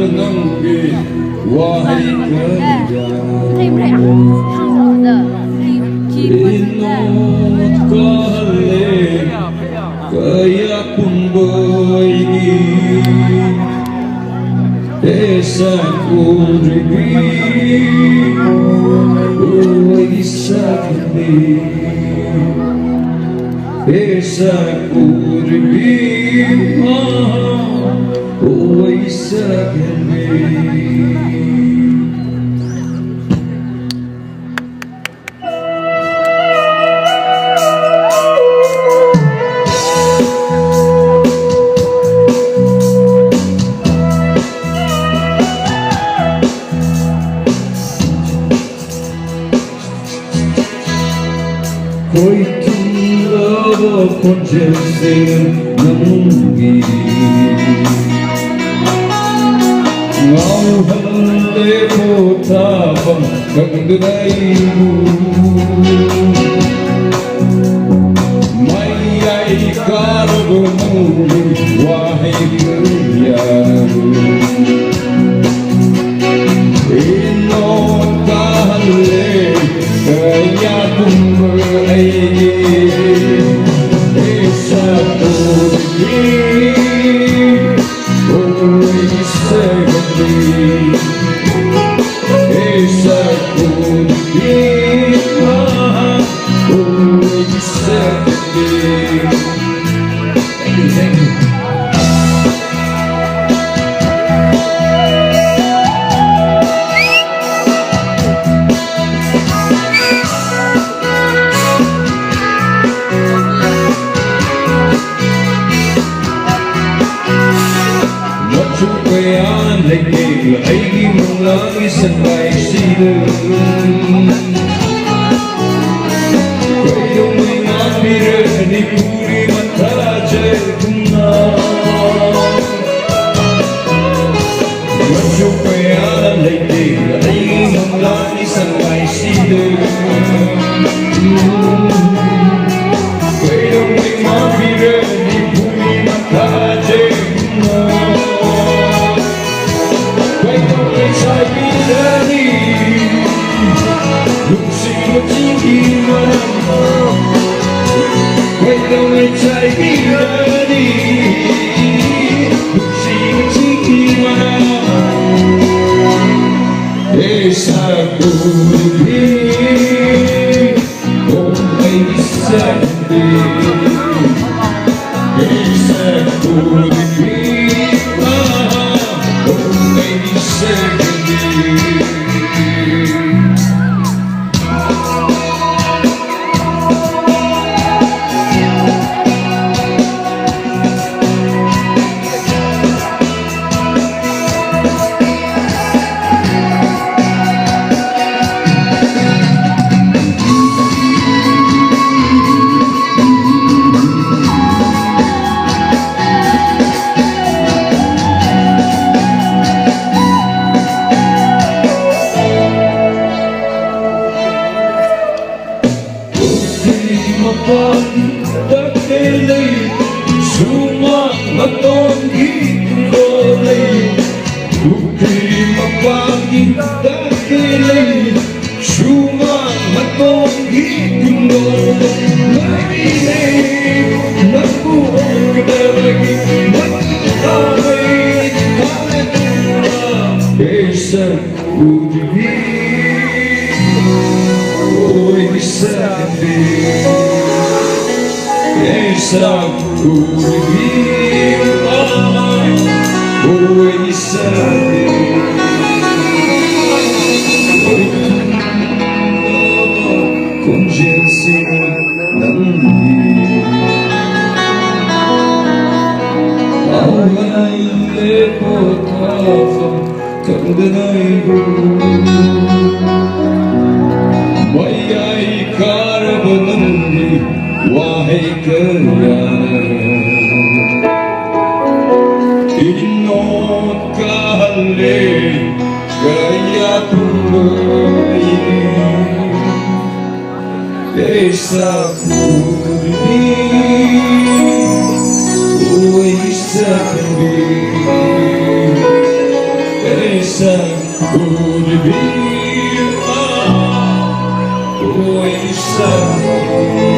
能给我还个呀，inot kali kaya pun baigi desa kuribi sakni desa kuribi sakni. Koi tumlava koncesin nangi Ngau hande potapam kagdaimu Mayai karabanu wahai kerjanu Inot kahale kaya kumbaigi desa kuribi sakni desa kuribi sakni. Thank you. Aigi mulai sampai sini Kau mengambil ni puri mata jekuna Macupaya lagi aigi mulai sampai sini Kau mengambil ni puri mata jekuna Desa kuribi, oh sakni, desa kuribi, oh sakni. Dakelay suma matongi kulay Bukti mapagi dakelay suma matongi kulay Marinay nabuong kadalagi Matamay kalekura Desa kuribi Oy sakni Desa kuribi, oh sakni. Koncesin nangi, awalay lepotafam kagdaimu. Mayai karabanandi wahai kerjana Inot kahale kaya kumbaigi desa kuribi, oh sakni. would be a waste of